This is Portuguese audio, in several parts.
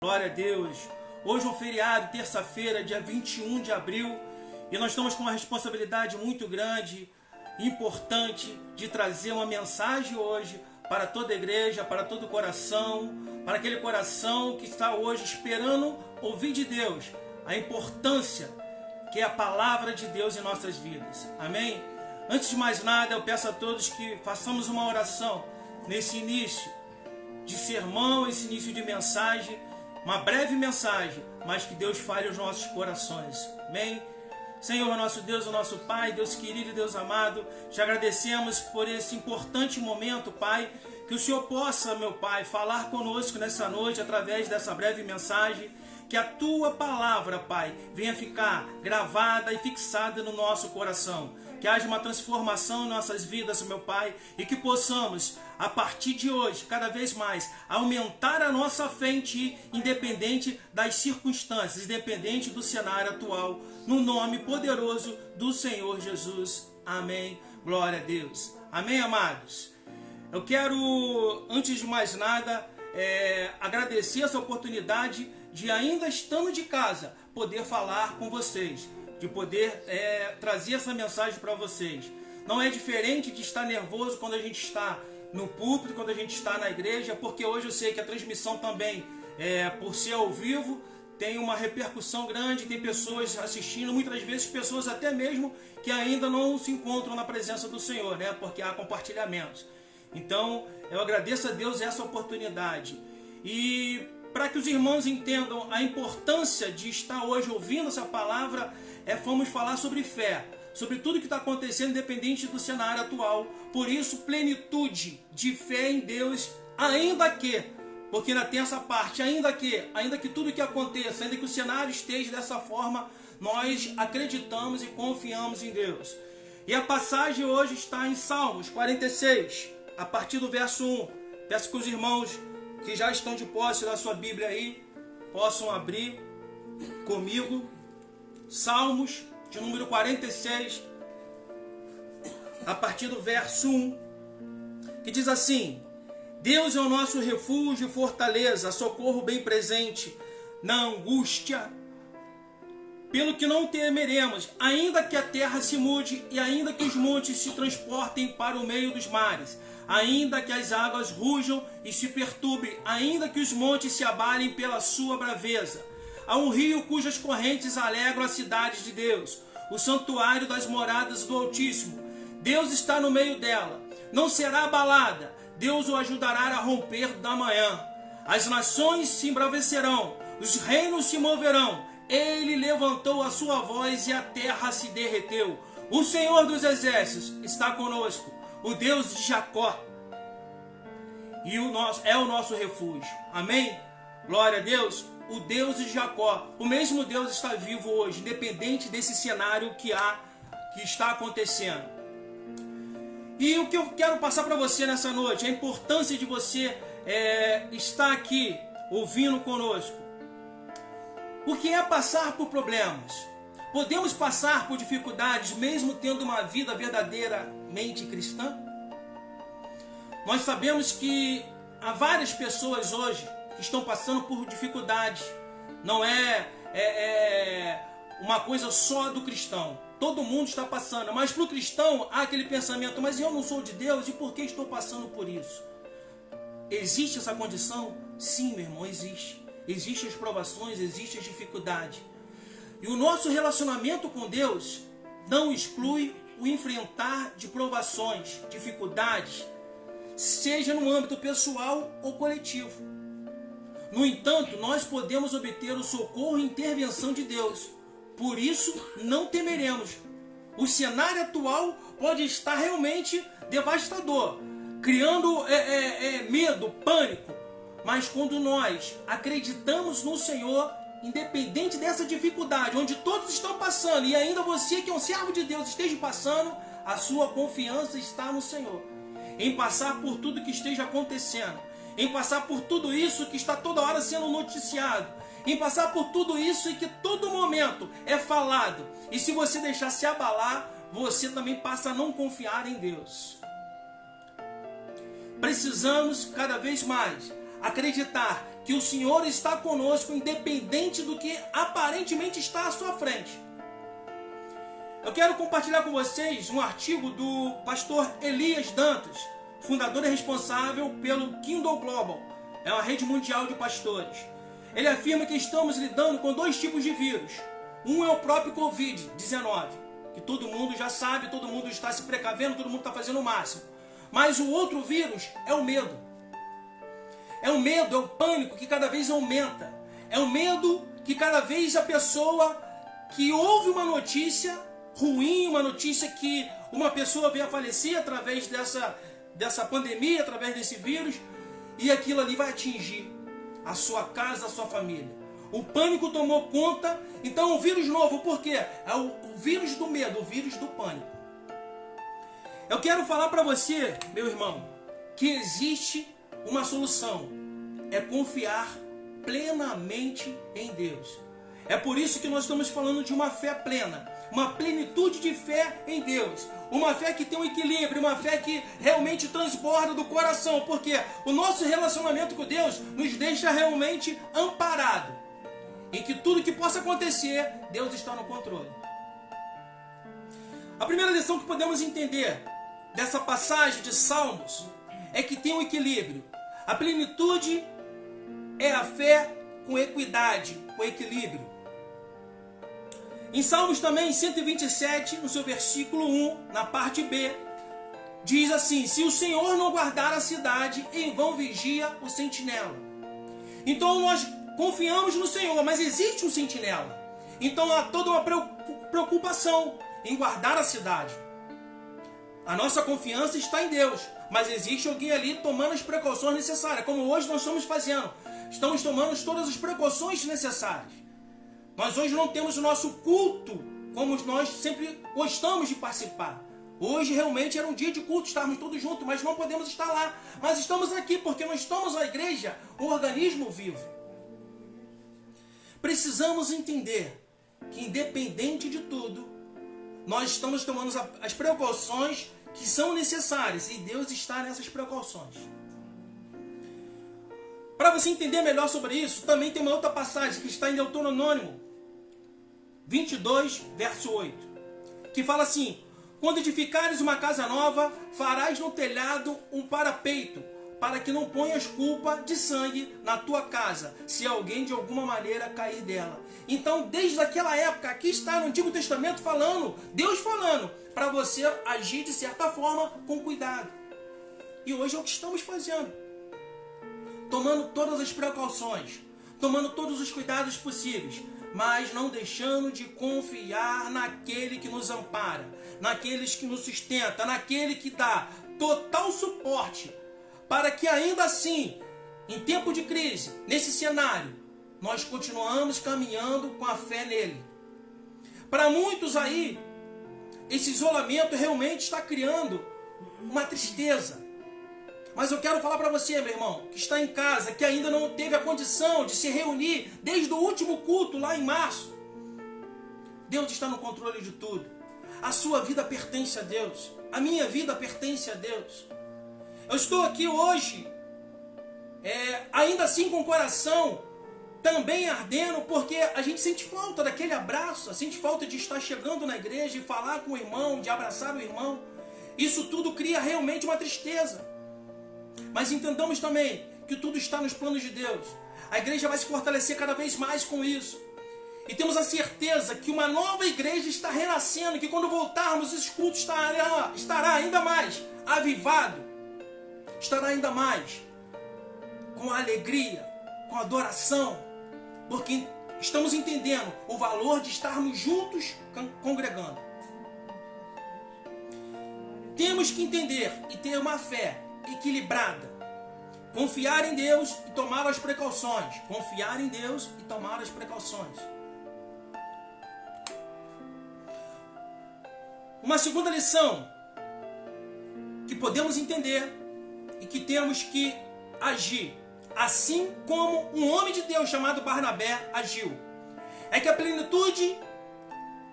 Glória a Deus. Hoje é um feriado, terça-feira, dia 21 de abril, e nós estamos com uma responsabilidade muito grande, importante, de trazer uma mensagem hoje para toda a igreja, para todo o coração, para aquele coração que está hoje esperando ouvir de Deus a importância que é a palavra de Deus em nossas vidas. Amém? Antes de mais nada, eu peço a todos que façamos uma oração nesse início de sermão, esse início de mensagem, uma breve mensagem, mas que Deus fale aos nossos corações. Amém? Senhor, nosso Deus, o nosso Pai, Deus querido e Deus amado, te agradecemos por esse importante momento, Pai, que o Senhor possa, meu Pai, falar conosco nessa noite através dessa breve mensagem, que a Tua palavra, Pai, venha ficar gravada e fixada no nosso coração, que haja uma transformação em nossas vidas, meu Pai, e que possamos, a partir de hoje, cada vez mais, aumentar a nossa fé em Ti, independente das circunstâncias, independente do cenário atual, no nome poderoso do Senhor Jesus. Amém. Glória a Deus. Amém, amados? Eu quero, antes de mais nada, agradecer essa oportunidade de, ainda estando de casa, poder falar com vocês, de poder trazer essa mensagem para vocês. Não é diferente de estar nervoso quando a gente está no púlpito, quando a gente está na igreja, porque hoje eu sei que a transmissão também, por ser ao vivo, tem uma repercussão grande, tem pessoas assistindo, muitas vezes pessoas até mesmo que ainda não se encontram na presença do Senhor, né? Porque há compartilhamentos. Então, eu agradeço a Deus essa oportunidade. E para que os irmãos entendam a importância de estar hoje ouvindo essa palavra, vamos falar sobre fé, sobre tudo que está acontecendo, independente do cenário atual. Por isso, plenitude de fé em Deus, ainda que, porque ainda tem essa parte, ainda que tudo que aconteça, ainda que o cenário esteja dessa forma, nós acreditamos e confiamos em Deus. E a passagem hoje está em Salmos 46, a partir do verso 1. Peço que os irmãos que já estão de posse da sua Bíblia aí, possam abrir comigo. Salmos de número 46, a partir do verso 1, que diz assim: Deus é o nosso refúgio e fortaleza, socorro bem presente na angústia. Pelo que não temeremos, ainda que a terra se mude e ainda que os montes se transportem para o meio dos mares, ainda que as águas rujam e se perturbem, ainda que os montes se abalem pela sua braveza. Há um rio cujas correntes alegram a cidade de Deus, o santuário das moradas do Altíssimo. Deus está no meio dela, não será abalada. Deus o ajudará a romper da manhã. As nações se embravecerão, os reinos se moverão. Ele levantou a sua voz e a terra se derreteu. O Senhor dos exércitos está conosco, o Deus de Jacó e é o nosso refúgio. Amém? Glória a Deus. O Deus de Jacó, o mesmo Deus está vivo hoje, independente desse cenário que está acontecendo. E o que eu quero passar para você nessa noite, a importância de você estar aqui ouvindo conosco. O que é passar por problemas? Podemos passar por dificuldades mesmo tendo uma vida verdadeiramente cristã? Nós sabemos que há várias pessoas hoje que estão passando por dificuldades. Não é uma coisa só do cristão. Todo mundo está passando, mas para o cristão há aquele pensamento: mas eu não sou de Deus, e por que estou passando por isso? Existe essa condição? Sim, meu irmão, existe. Existem as provações, existem as dificuldades. E o nosso relacionamento com Deus não exclui o enfrentar de provações, dificuldades, seja no âmbito pessoal ou coletivo. No entanto, nós podemos obter o socorro e intervenção de Deus. Por isso, não temeremos. O cenário atual pode estar realmente devastador, criando medo, pânico. Mas quando nós acreditamos no Senhor, independente dessa dificuldade, onde todos estão passando, e ainda você que é um servo de Deus esteja passando, a sua confiança está no Senhor. Em passar por tudo que esteja acontecendo, em passar por tudo isso que está toda hora sendo noticiado, em passar por tudo isso e que todo momento é falado. E se você deixar se abalar, você também passa a não confiar em Deus. Precisamos cada vez mais acreditar que o Senhor está conosco, independente do que aparentemente está à sua frente. Eu quero compartilhar com vocês um artigo do pastor Elias Dantas, fundador e responsável pelo Kingdom Global, é uma rede mundial de pastores. Ele afirma que estamos lidando com dois tipos de vírus. Um é o próprio Covid-19, que todo mundo já sabe, todo mundo está se precavendo, todo mundo está fazendo o máximo. Mas o outro vírus é o medo. É o medo, é o pânico que cada vez aumenta. É o medo que cada vez a pessoa que ouve uma notícia ruim, uma notícia que uma pessoa veio a falecer através dessa pandemia, através desse vírus, e aquilo ali vai atingir a sua casa, a sua família. O pânico tomou conta, então o vírus novo, por quê? É o vírus do medo, o vírus do pânico. Eu quero falar para você, meu irmão, que existe uma solução, é confiar plenamente em Deus. É por isso que nós estamos falando de uma fé plena, uma plenitude de fé em Deus, uma fé que tem um equilíbrio, uma fé que realmente transborda do coração, porque o nosso relacionamento com Deus nos deixa realmente amparados, em que tudo que possa acontecer, Deus está no controle. A primeira lição que podemos entender dessa passagem de Salmos é que tem um equilíbrio. A plenitude é a fé com equidade, com equilíbrio. Em Salmos também, 127, no seu versículo 1, na parte B, diz assim: se o Senhor não guardar a cidade, em vão vigia o sentinela. Então nós confiamos no Senhor, mas existe um sentinela. Então há toda uma preocupação em guardar a cidade. A nossa confiança está em Deus, mas existe alguém ali tomando as precauções necessárias, como hoje nós estamos fazendo. Estamos tomando todas as precauções necessárias. Nós hoje não temos o nosso culto como nós sempre gostamos de participar. Hoje realmente era um dia de culto, estarmos todos juntos, mas não podemos estar lá. Mas estamos aqui porque nós estamos a igreja, um organismo vivo. Precisamos entender que independente de tudo, nós estamos tomando as precauções que são necessárias e Deus está nessas precauções. Para você entender melhor sobre isso, também tem uma outra passagem que está em Deuteronômio 22, verso 8, que fala assim: quando edificares uma casa nova, farás no telhado um parapeito, para que não ponhas culpa de sangue na tua casa, se alguém de alguma maneira cair dela. Então, desde aquela época, aqui está no Antigo Testamento falando, Deus falando, para você agir de certa forma com cuidado. E hoje é o que estamos fazendo. Tomando todas as precauções, tomando todos os cuidados possíveis, mas não deixando de confiar naquele que nos ampara, naqueles que nos sustenta, naquele que dá total suporte, para que ainda assim, em tempo de crise, nesse cenário, nós continuamos caminhando com a fé nele. Para muitos aí, esse isolamento realmente está criando uma tristeza. Mas eu quero falar para você, meu irmão, que está em casa, que ainda não teve a condição de se reunir desde o último culto lá em março. Deus está no controle de tudo. A sua vida pertence a Deus. A minha vida pertence a Deus. Eu estou aqui hoje, ainda assim com o coração também ardendo, porque a gente sente falta daquele abraço, sente falta de estar chegando na igreja e falar com o irmão, de abraçar o irmão. Isso tudo cria realmente uma tristeza. Mas entendamos também que tudo está nos planos de Deus. A igreja vai se fortalecer cada vez mais com isso. E temos a certeza que uma nova igreja está renascendo, que quando voltarmos, esse culto estará ainda mais avivado, estará ainda mais com alegria, com adoração, porque estamos entendendo o valor de estarmos juntos congregando. Temos que entender e ter uma fé equilibrada. Confiar em Deus e tomar as precauções. Confiar em Deus e tomar as precauções. Uma segunda lição que podemos entender e que temos que agir, assim como um homem de Deus chamado Barnabé agiu, é que a plenitude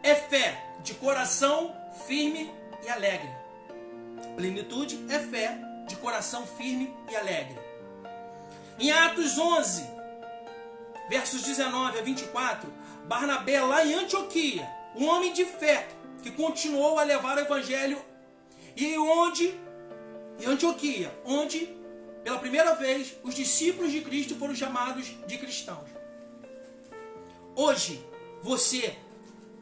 é fé de coração firme e alegre. Plenitude é fé de coração firme e alegre. Em Atos 11, versos 19 a 24, Barnabé, lá em Antioquia, um homem de fé, que continuou a levar o evangelho, em Antioquia, onde, pela primeira vez, os discípulos de Cristo foram chamados de cristãos. Hoje, você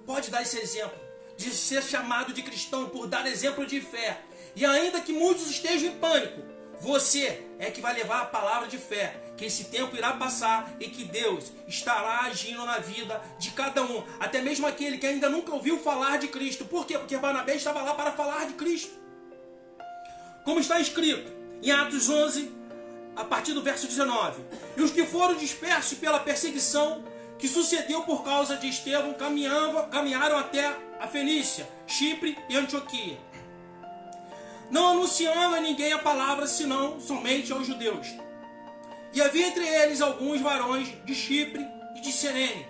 pode dar esse exemplo, de ser chamado de cristão por dar exemplo de fé. E ainda que muitos estejam em pânico, você é que vai levar a palavra de fé, que esse tempo irá passar e que Deus estará agindo na vida de cada um, até mesmo aquele que ainda nunca ouviu falar de Cristo. Por quê? Porque Barnabé estava lá para falar de Cristo. Como está escrito em Atos 11, a partir do verso 19: e os que foram dispersos pela perseguição que sucedeu por causa de Estevão caminharam até a Fenícia, Chipre e Antioquia, não anunciando a ninguém a palavra, senão somente aos judeus. E havia entre eles alguns varões de Chipre e de Cirene,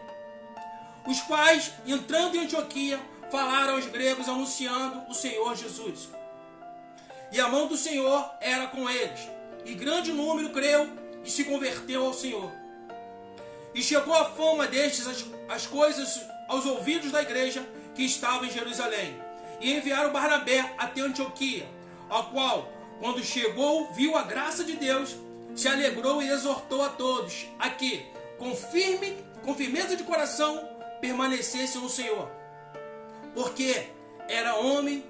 os quais, entrando em Antioquia, falaram aos gregos anunciando o Senhor Jesus. E a mão do Senhor era com eles, e grande número creu e se converteu ao Senhor. E chegou a fama destes as coisas aos ouvidos da igreja que estava em Jerusalém. E enviaram Barnabé até Antioquia, ao qual, quando chegou, viu a graça de Deus, se alegrou e exortou a todos a que, com firmeza de coração, permanecessem no Senhor. Porque era homem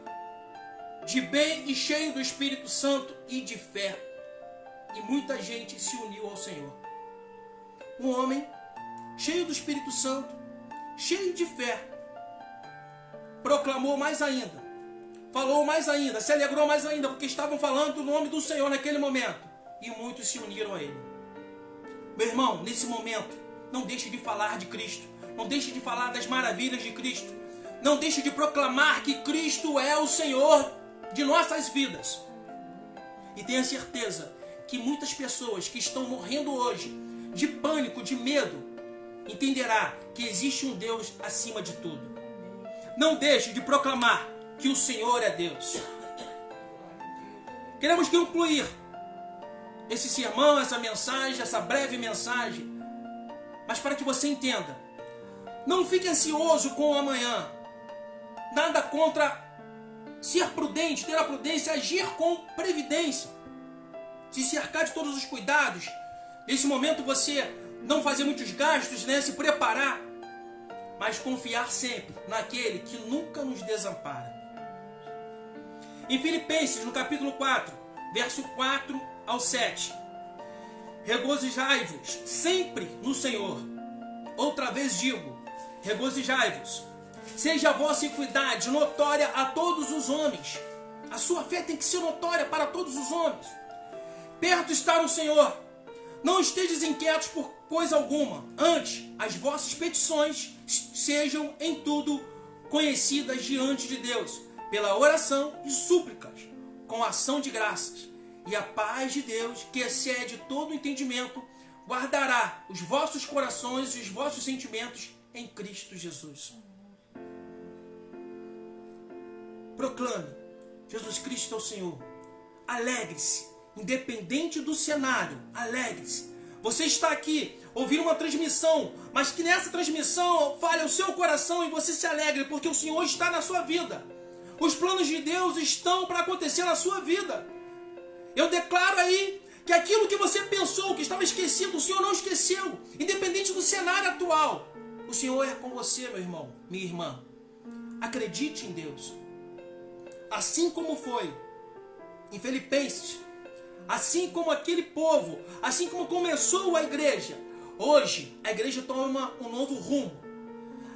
de bem e cheio do Espírito Santo e de fé. E muita gente se uniu ao Senhor. Um homem cheio do Espírito Santo, cheio de fé, proclamou mais ainda, falou mais ainda, se alegrou mais ainda, porque estavam falando o nome do Senhor naquele momento, e muitos se uniram a ele. Meu irmão, nesse momento, não deixe de falar de Cristo, não deixe de falar das maravilhas de Cristo, não deixe de proclamar que Cristo é o Senhor de nossas vidas. E tenha certeza que muitas pessoas que estão morrendo hoje, de pânico, de medo, entenderá que existe um Deus acima de tudo. Não deixe de proclamar que o Senhor é Deus. Queremos concluir esse sermão, essa mensagem, essa breve mensagem, mas para que você entenda, não fique ansioso com o amanhã. Nada contra ser prudente, ter a prudência, agir com previdência, se cercar de todos os cuidados. Nesse momento você não fazer muitos gastos, se preparar, mas confiar sempre naquele que nunca nos desampara. Em Filipenses, no capítulo 4, verso 4 ao 7, regozijai-vos sempre no Senhor. Outra vez digo, regozijai-vos. Seja a vossa equidade notória a todos os homens. A sua fé tem que ser notória para todos os homens. Perto está o Senhor. Não estejais inquietos por coisa alguma. Antes, as vossas petições sejam em tudo conhecidas diante de Deus, pela oração e súplicas, com ação de graças. E a paz de Deus, que excede todo o entendimento, guardará os vossos corações e os vossos sentimentos em Cristo Jesus. Proclame, Jesus Cristo é o Senhor. Alegre-se, independente do cenário, alegre-se. Você está aqui ouvindo uma transmissão, mas que nessa transmissão fale ao seu coração e você se alegre, porque o Senhor está na sua vida. Os planos de Deus estão para acontecer na sua vida. Eu declaro aí que aquilo que você pensou, que estava esquecido, o Senhor não esqueceu, independente do cenário atual. O Senhor é com você, meu irmão, minha irmã. Acredite em Deus. Assim como foi em Filipenses, assim como aquele povo, assim como começou a igreja, hoje a igreja toma um novo rumo.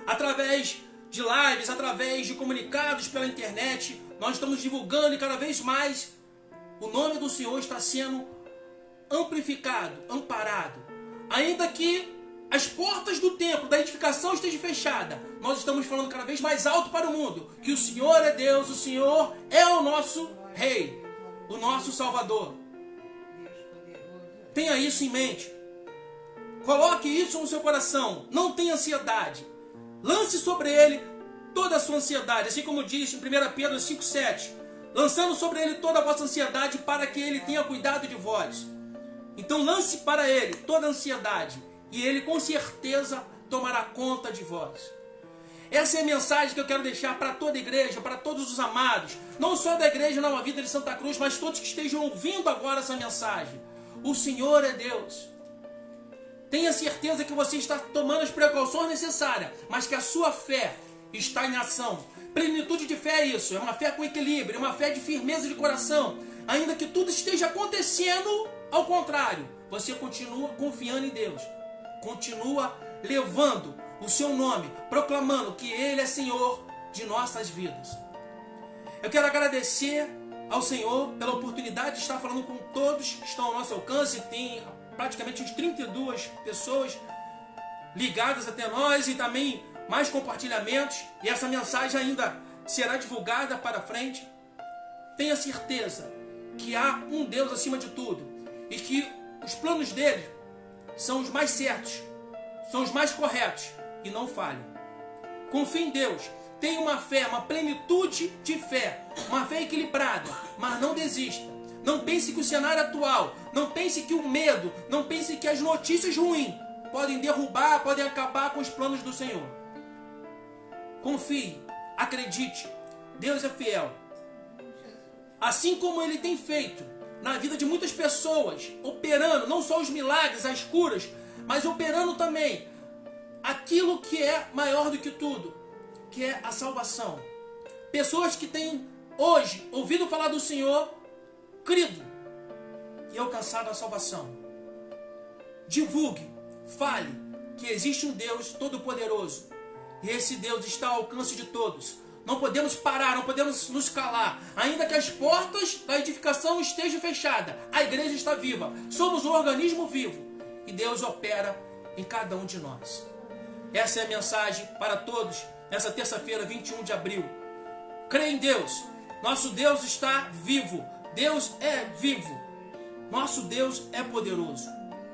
Através de lives, através de comunicados pela internet, nós estamos divulgando e cada vez mais o nome do Senhor está sendo amplificado, amparado. Ainda que as portas do templo, da edificação estejam fechadas, nós estamos falando cada vez mais alto para o mundo que o Senhor é Deus, o Senhor é o nosso Rei, o nosso Salvador. Tenha isso em mente. Coloque isso no seu coração. Não tenha ansiedade. Lance sobre ele toda a sua ansiedade. Assim como diz em 1 Pedro 5,7. Lançando sobre ele toda a vossa ansiedade para que ele tenha cuidado de vós. Então lance para Ele toda a ansiedade e Ele com certeza tomará conta de vós. Essa é a mensagem que eu quero deixar para toda a igreja, para todos os amados, não só da Igreja Nova Vida de Santa Cruz, mas todos que estejam ouvindo agora essa mensagem. O Senhor é Deus. Tenha certeza que você está tomando as precauções necessárias, mas que a sua fé está em ação. Plenitude de fé é isso, é uma fé com equilíbrio, é uma fé de firmeza de coração. Ainda que tudo esteja acontecendo, ao contrário, você continua confiando em Deus. Continua levando o seu nome, proclamando que Ele é Senhor de nossas vidas. Eu quero agradecer ao Senhor pela oportunidade de estar falando com todos que estão ao nosso alcance. Tem praticamente uns 32 pessoas ligadas até nós e também mais compartilhamentos. E essa mensagem ainda será divulgada para frente. Tenha certeza que há um Deus acima de tudo e que os planos dele são os mais certos, são os mais corretos e não falham. Confie em Deus. Tenha uma fé, uma plenitude de fé, uma fé equilibrada, mas não desista. Não pense que o cenário atual, não pense que o medo, não pense que as notícias ruins podem derrubar, podem acabar com os planos do Senhor. Confie, acredite, Deus é fiel. Assim como Ele tem feito na vida de muitas pessoas, operando não só os milagres, as curas, mas operando também aquilo que é maior do que tudo, que é a salvação. Pessoas que têm hoje ouvido falar do Senhor, crido e alcançado a salvação. Divulgue, fale que existe um Deus todo-poderoso e esse Deus está ao alcance de todos. Não podemos parar, não podemos nos calar. Ainda que as portas da edificação estejam fechadas, a igreja está viva. Somos um organismo vivo e Deus opera em cada um de nós. Essa é a mensagem para todos nessa terça-feira, 21 de abril. Creia em Deus. Nosso Deus está vivo. Deus é vivo. Nosso Deus é poderoso.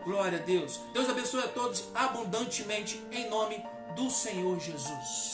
Glória a Deus. Deus abençoe a todos abundantemente em nome do Senhor Jesus.